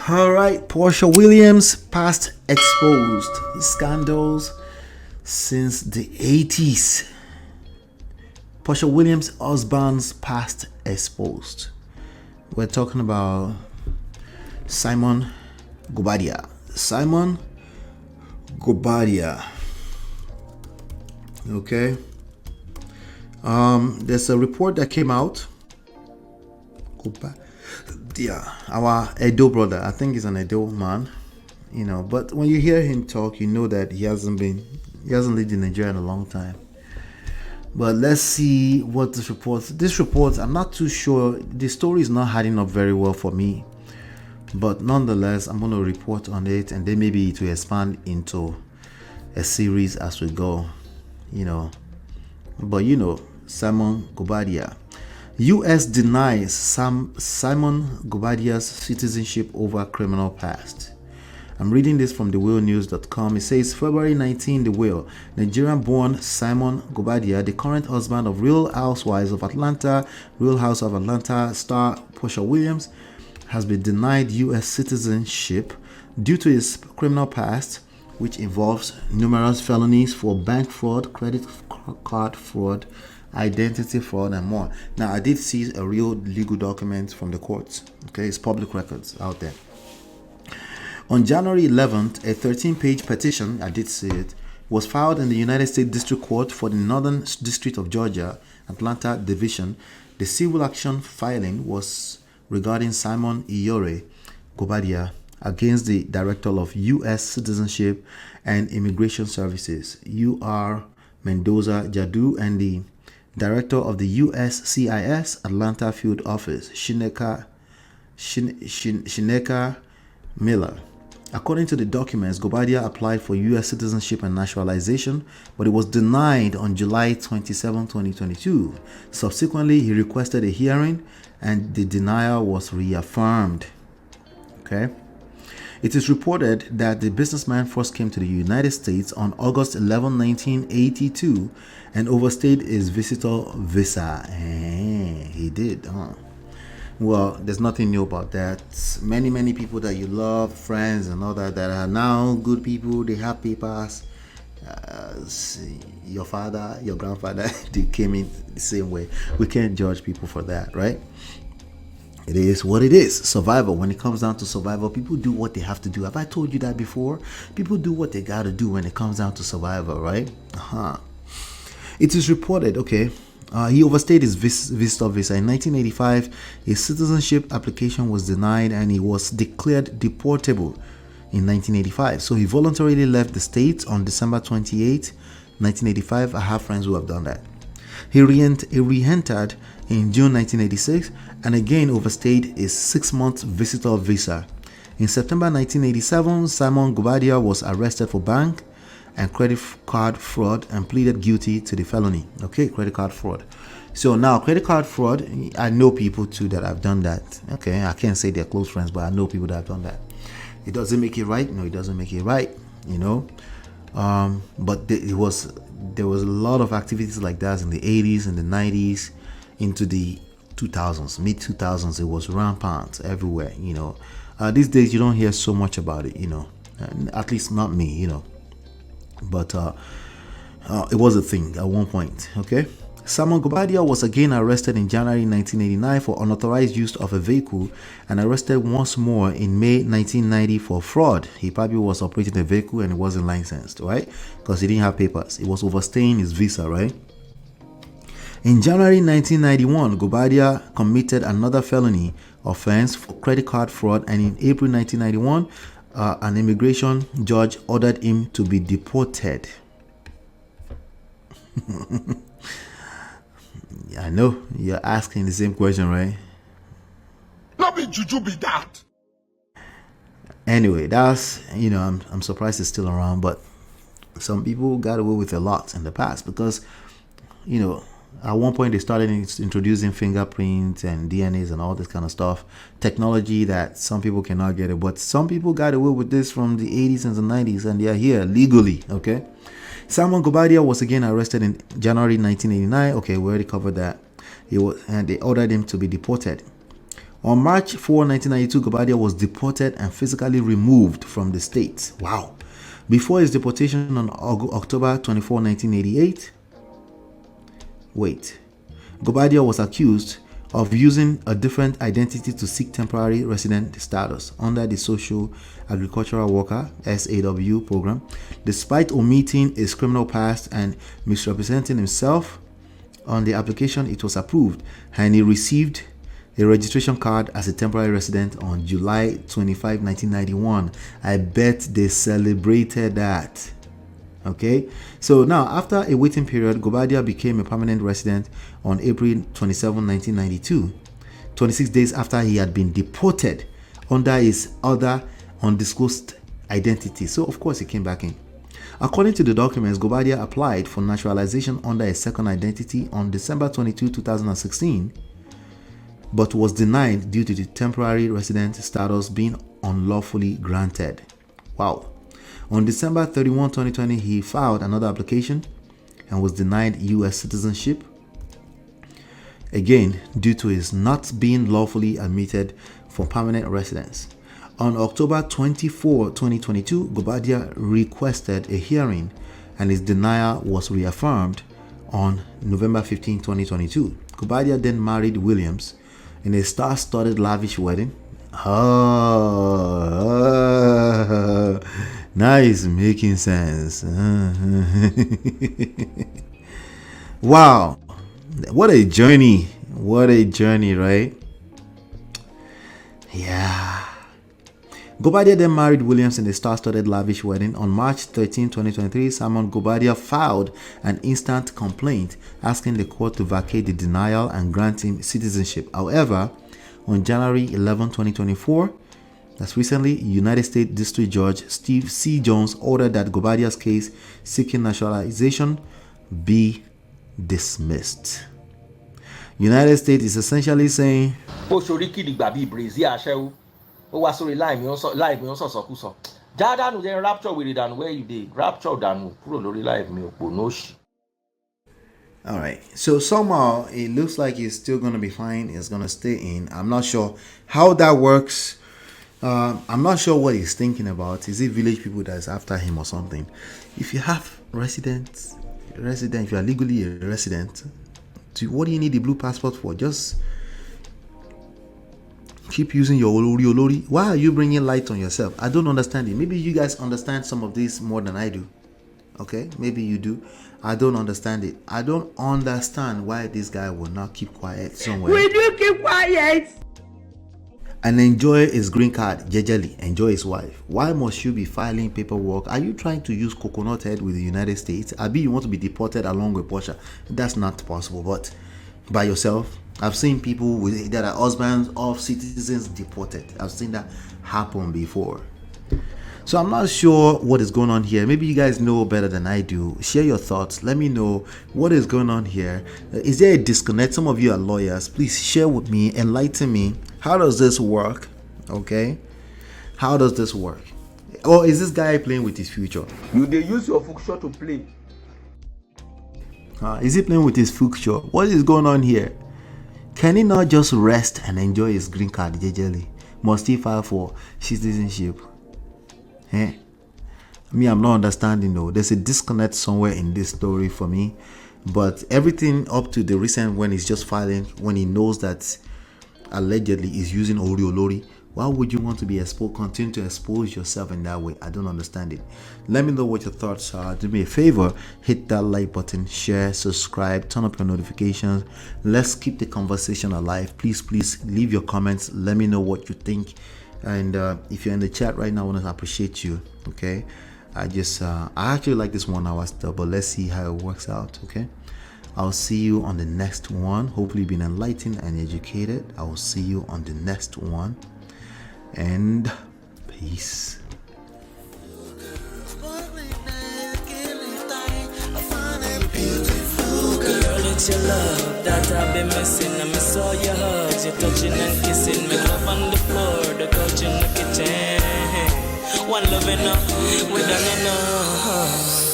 All right, Porscha Williams past exposed scandals since the 80's. Porscha Williams' husband's past exposed. We're talking about Simon Guobadia. Simon Guobadia. Okay. There's a report that came out. Yeah, our Edo brother. I think he's an Edo man. But when you hear him talk, you know that he hasn't lived in Nigeria in a long time. But let's see what this report, I'm not too sure. The story is not adding up very well for me. But nonetheless, I'm going to report on it, and then maybe it will expand into a series as we go. But Simon Guobadia. U.S. denies Simon Guobadia's citizenship over criminal past. I'm reading this from thewillnews.com. It says, February 19, The Will. Nigerian-born Simon Guobadia, the current husband of Real Housewives of Atlanta, Real House of Atlanta star Porscha Williams, has been denied U.S. citizenship due to his criminal past, which involves numerous felonies for bank fraud, credit card fraud, identity fraud, and more. Now, I did see a real legal document from the courts. Okay, it's public records out there. On January 11th, a 13-page petition, I did see it, was filed in the United States District Court for the Northern District of Georgia, Atlanta Division. The civil action filing was regarding Simon Iyore Guobadia against the Director of U.S. Citizenship and Immigration Services, U.R. Mendoza Jadu, and the Director of the USCIS Atlanta Field Office, Shineka Miller. According to the documents, Guobadia applied for U.S. citizenship and naturalization, but it was denied on July 27, 2022. Subsequently, he requested a hearing, and the denial was reaffirmed. Okay. It is reported that the businessman first came to the United States on August 11, 1982, and overstayed his visitor visa. He did, huh? Well, there's nothing new about that. Many people that you love, friends and all that are now good people, they have papers. Your father, your grandfather, they came in the same way. We can't judge people for that, right? It is what it is. Survival. When it comes down to survival, people do what they have to do. Have I told you that before? People do what they got to do when it comes down to survival, right? It is reported, okay, he overstayed his visitor visa. In 1985, his citizenship application was denied and he was declared deportable in 1985. So he voluntarily left the States on December 28, 1985. I have friends who have done that. He re-entered in June 1986 and again overstayed his 6-month visitor visa. In September 1987, Simon Guobadia was arrested for bank and credit card fraud and pleaded guilty to the felony. Okay, credit card fraud. So now, credit card fraud, I know people too that have done that. Okay, I can't say they're close friends, but I know people that have done that. It doesn't make it right. No, it doesn't make it right. But there was a lot of activities like that in the 80s and the 90s into the 2000s, mid 2000s. It was rampant everywhere. These days you don't hear so much about it. At least not me. But it was a thing at one point. Okay. Simon Guobadia was again arrested in January 1989 for unauthorized use of a vehicle and arrested once more in May 1990 for fraud. He probably was operating a vehicle and it wasn't licensed, right? Because he didn't have papers. He was overstaying his visa, right? In January 1991, Guobadia committed another felony offense for credit card fraud, and in April 1991, an immigration judge ordered him to be deported. I know you're asking the same question, right? Not be juju be that. Anyway, that's I'm surprised it's still around, but some people got away with a lot in the past because at one point they started introducing fingerprints and DNAs and all this kind of stuff, technology that some people cannot get it, but some people got away with this from the 80s and the 90s, and they are here legally. Okay. Simon Guobadia was again arrested in January 1989. Okay, we already covered that. And they ordered him to be deported. On March 4, 1992, Guobadia was deported and physically removed from the state. Wow. Before his deportation on October 24, 1988, Guobadia was accused of using a different identity to seek temporary resident status under the Social Agricultural Worker SAW program. Despite omitting his criminal past and misrepresenting himself on the application, it was approved and he received a registration card as a temporary resident on July 25, 1991. I bet they celebrated that. Okay, so now after a waiting period, Guobadia became a permanent resident on April 27, 1992, 26 days after he had been deported under his other undisclosed identity. So of course he came back in. According to the documents, Guobadia applied for naturalization under a second identity on December 22, 2016, but was denied due to the temporary resident status being unlawfully granted. Wow. On December 31, 2020, he filed another application and was denied U.S. citizenship, again due to his not being lawfully admitted for permanent residence. On October 24, 2022, Guobadia requested a hearing and his denial was reaffirmed on November 15, 2022. Guobadia then married Williams in a star-studded lavish wedding. Nice, making sense. Wow, what a journey, right? Yeah. Guobadia then married Williams in a star-studded lavish wedding. On March 13, 2023, Simon Guobadia filed an instant complaint asking the court to vacate the denial and grant him citizenship. However, on January 11, 2024, that's recently, United States District Judge Steve C. Jones ordered that Guobadia's case seeking naturalization be dismissed. United States is essentially saying, all right, so somehow it looks like he's still going to be fine. He's going to stay in. I'm not sure how that works. I'm not sure what he's thinking about. Is it village people that's after him or something? If you have resident, if you are legally a resident, what do you need the blue passport for? Just keep using your olori. Why are you bringing light on yourself? I don't understand it. Maybe you guys understand some of this more than I do. Okay, maybe you do. I don't understand it. I don't understand why this guy will not keep quiet somewhere. Will you keep quiet? And enjoy his green card, jejely, enjoy his wife. Why must you be filing paperwork? Are you trying to use coconut head with the United States? Abi, you want to be deported along with Porscha? That's not possible, but by yourself. I've seen people that are husbands of citizens deported. I've seen that happen before. So I'm not sure what is going on here. Maybe you guys know better than I do. Share your thoughts. Let me know what is going on here. Is there a disconnect? Some of you are lawyers. Please share with me. Enlighten me. How does this work? Okay. How does this work? Or is this guy playing with his future? You they use your future to play. Is he playing with his future? What is going on here? Can he not just rest and enjoy his green card jejely? Must he file for citizenship? Me, I'm not understanding though. There's a disconnect somewhere in this story for me. But everything up to the recent when he's just filing, when he knows that allegedly is using Oriolori, why would you want to be exposed, continue to expose yourself in that way? I don't understand it. Let me know what your thoughts are. Do me a favor, hit that like button, share, subscribe, turn up your notifications. Let's keep the conversation alive. Please leave your comments. Let me know what you think. And if you're in the chat right now, I want to appreciate you. Okay, I actually like this 1 hour stuff, but let's see how it works out. Okay, I'll see you on the next one. Hopefully you've been enlightened and educated. I will see you on the next one, and peace. It's your love that I've been missing. I miss all your hugs, your touching and kissing. Make love on the floor, the couch in the kitchen. One love enough, we done enough.